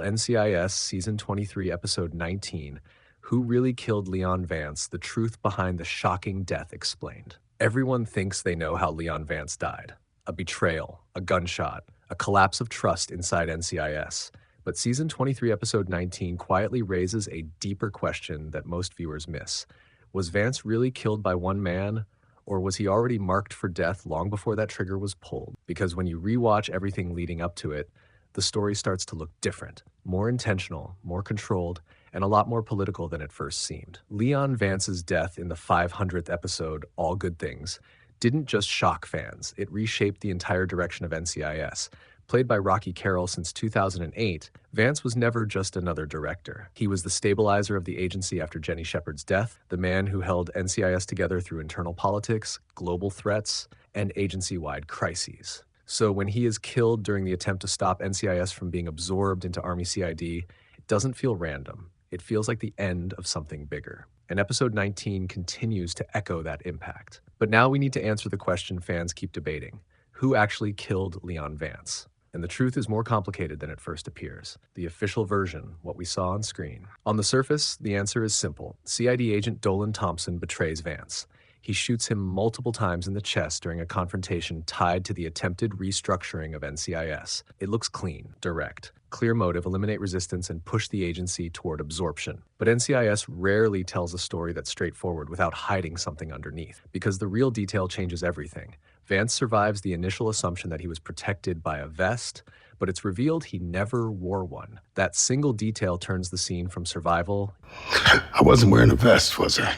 NCIS Season 23, Episode 19, Who Really Killed Leon Vance? The Truth Behind the Shocking Death Explained. Everyone thinks they know how Leon Vance died. A betrayal, a gunshot, a collapse of trust inside NCIS. But Season 23, Episode 19 quietly raises a deeper question that most viewers miss. Was Vance really killed by one man? Or was he already marked for death long before that trigger was pulled? Because when you rewatch everything leading up to it, the story starts to look different, more intentional, more controlled, and a lot more political than it first seemed. Leon Vance's death in the 500th episode, All Good Things, didn't just shock fans, it reshaped the entire direction of NCIS. Played by Rocky Carroll since 2008, Vance was never just another director. He was the stabilizer of the agency after Jenny Shepard's death, the man who held NCIS together through internal politics, global threats, and agency-wide crises. So when he is killed during the attempt to stop NCIS from being absorbed into Army CID, it doesn't feel random. It feels like the end of something bigger. And episode 19 continues to echo that impact. But now we need to answer the question fans keep debating. Who actually killed Leon Vance? And the truth is more complicated than it first appears. The official version, what we saw on screen. On the surface, the answer is simple. CID agent Dolan Thompson betrays Vance. He shoots him multiple times in the chest during a confrontation tied to the attempted restructuring of NCIS. It looks clean, direct. Clear motive, eliminate resistance, and push the agency toward absorption. But NCIS rarely tells a story that's straightforward without hiding something underneath, because the real detail changes everything. Vance survives the initial assumption that he was protected by a vest, but it's revealed he never wore one. That single detail turns the scene from survival I wasn't wearing a vest, was I?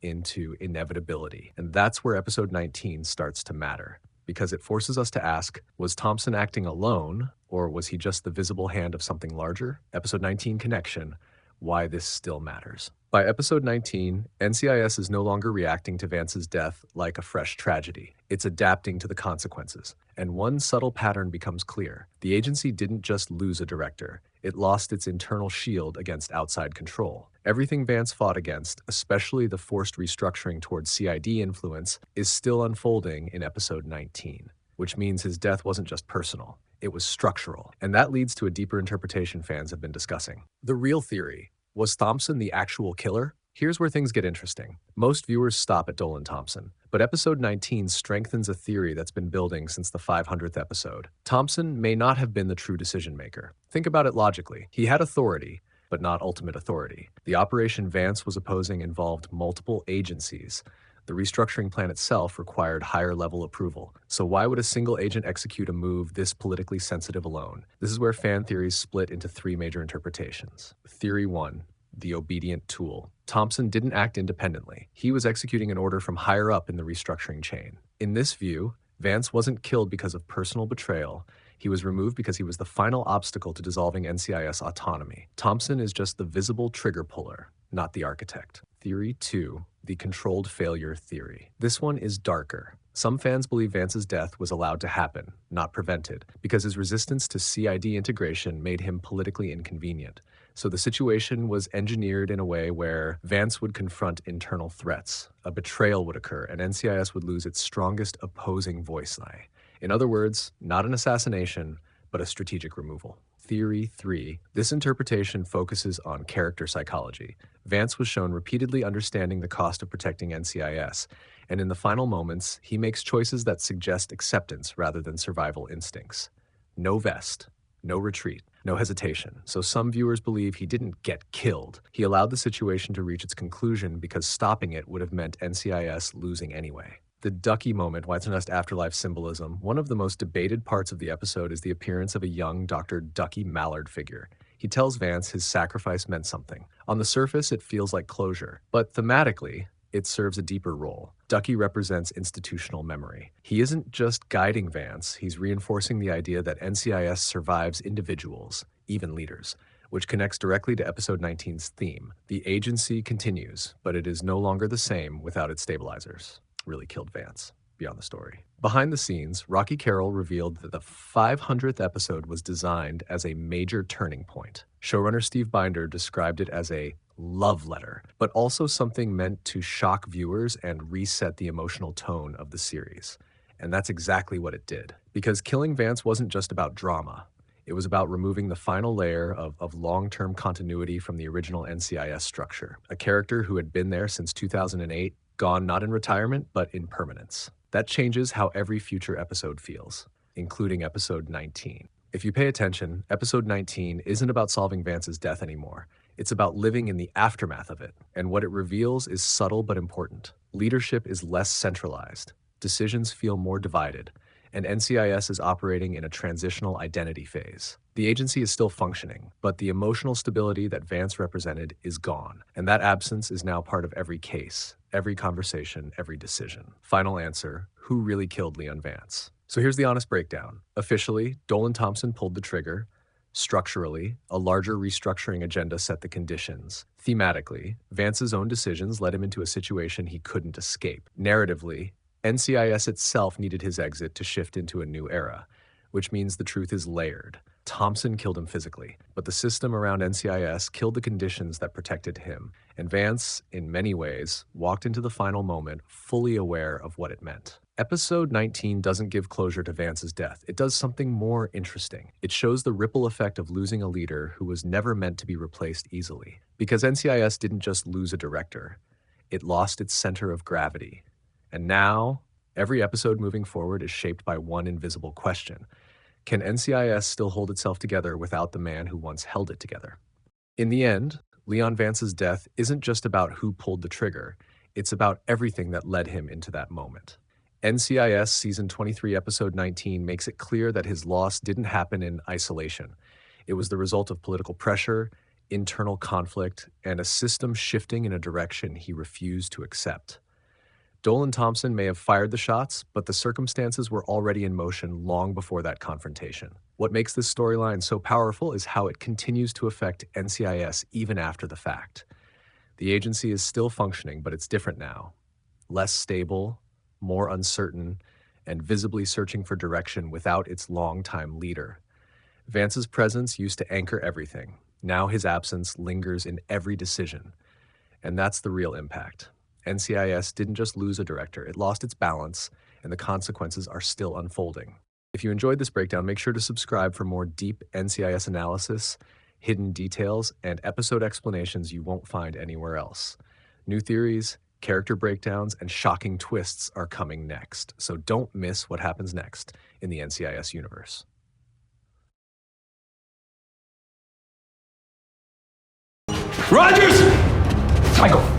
into inevitability. And that's where episode 19 starts to matter, because it forces us to ask, was Thompson acting alone, or was he just the visible hand of something larger? Episode 19 connection, why this still matters. By episode 19, NCIS is no longer reacting to Vance's death like a fresh tragedy. It's adapting to the consequences. And one subtle pattern becomes clear. The agency didn't just lose a director. It lost its internal shield against outside control. Everything Vance fought against, especially the forced restructuring towards CID influence, is still unfolding in episode 19, which means his death wasn't just personal. It was structural. And that leads to a deeper interpretation fans have been discussing. The real theory. Was Thompson the actual killer? Here's where things get interesting. Most viewers stop at Dolan Thompson, but episode 19 strengthens a theory that's been building since the 500th episode. Thompson may not have been the true decision maker. Think about it logically. He had authority, but not ultimate authority. The operation Vance was opposing involved multiple agencies. The restructuring plan itself required higher-level approval. So why would a single agent execute a move this politically sensitive alone? This is where fan theories split into three major interpretations. Theory 1, the obedient tool. Thompson didn't act independently. He was executing an order from higher up in the restructuring chain. In this view, Vance wasn't killed because of personal betrayal. He was removed because he was the final obstacle to dissolving NCIS autonomy. Thompson is just the visible trigger puller, not the architect. Theory 2, the controlled failure theory. This one is darker. Some fans believe Vance's death was allowed to happen, not prevented, because his resistance to CID integration made him politically inconvenient. So the situation was engineered in a way where Vance would confront internal threats, a betrayal would occur, and NCIS would lose its strongest opposing voice. In other words, not an assassination, but a strategic removal. Theory 3. This interpretation focuses on character psychology. Vance was shown repeatedly understanding the cost of protecting NCIS, and in the final moments, he makes choices that suggest acceptance rather than survival instincts. No vest, no retreat, no hesitation. So some viewers believe he didn't get killed. He allowed the situation to reach its conclusion because stopping it would have meant NCIS losing anyway. The Ducky moment, White's Nest Afterlife symbolism. One of the most debated parts of the episode is the appearance of a young Dr. Ducky Mallard figure. He tells Vance his sacrifice meant something. On the surface, it feels like closure, but thematically, it serves a deeper role. Ducky represents institutional memory. He isn't just guiding Vance, he's reinforcing the idea that NCIS survives individuals, even leaders, which connects directly to episode 19's theme. The agency continues, but it is no longer the same without its stabilizers. Really killed Vance. Beyond the story. Behind the scenes, Rocky Carroll revealed that the 500th episode was designed as a major turning point. Showrunner Steve Binder described it as a love letter, but also something meant to shock viewers and reset the emotional tone of the series. And that's exactly what it did. Because killing Vance wasn't just about drama. It was about removing the final layer of long-term continuity from the original NCIS structure. A character who had been there since 2008, gone not in retirement, but in permanence. That changes how every future episode feels, including episode 19. If you pay attention, episode 19 isn't about solving Vance's death anymore. It's about living in the aftermath of it, and what it reveals is subtle but important. Leadership is less centralized, decisions feel more divided, and NCIS is operating in a transitional identity phase. The agency is still functioning, but the emotional stability that Vance represented is gone, and that absence is now part of every case, every conversation, every decision. Final answer: who really killed Leon Vance? So here's the honest breakdown. Officially, Dolan Thompson pulled the trigger. Structurally, a larger restructuring agenda set the conditions. Thematically, Vance's own decisions led him into a situation he couldn't escape. Narratively, NCIS itself needed his exit to shift into a new era, which means the truth is layered. Thompson killed him physically, but the system around NCIS killed the conditions that protected him, and Vance, in many ways, walked into the final moment fully aware of what it meant. Episode 19 doesn't give closure to Vance's death. It does something more interesting. It shows the ripple effect of losing a leader who was never meant to be replaced easily. Because NCIS didn't just lose a director, it lost its center of gravity. And now, every episode moving forward is shaped by one invisible question. Can NCIS still hold itself together without the man who once held it together? In the end, Leon Vance's death isn't just about who pulled the trigger. It's about everything that led him into that moment. NCIS Season 23, Episode 19 makes it clear that his loss didn't happen in isolation. It was the result of political pressure, internal conflict, and a system shifting in a direction he refused to accept. Dolan Thompson may have fired the shots, but the circumstances were already in motion long before that confrontation. What makes this storyline so powerful is how it continues to affect NCIS even after the fact. The agency is still functioning, but it's different now. Less stable, more uncertain, and visibly searching for direction without its longtime leader. Vance's presence used to anchor everything. Now his absence lingers in every decision. And that's the real impact. NCIS didn't just lose a director, it lost its balance, and the consequences are still unfolding. If you enjoyed this breakdown, make sure to subscribe for more deep NCIS analysis, hidden details, and episode explanations you won't find anywhere else. New theories, character breakdowns, and shocking twists are coming next, so don't miss what happens next in the NCIS universe. Rogers! Michael!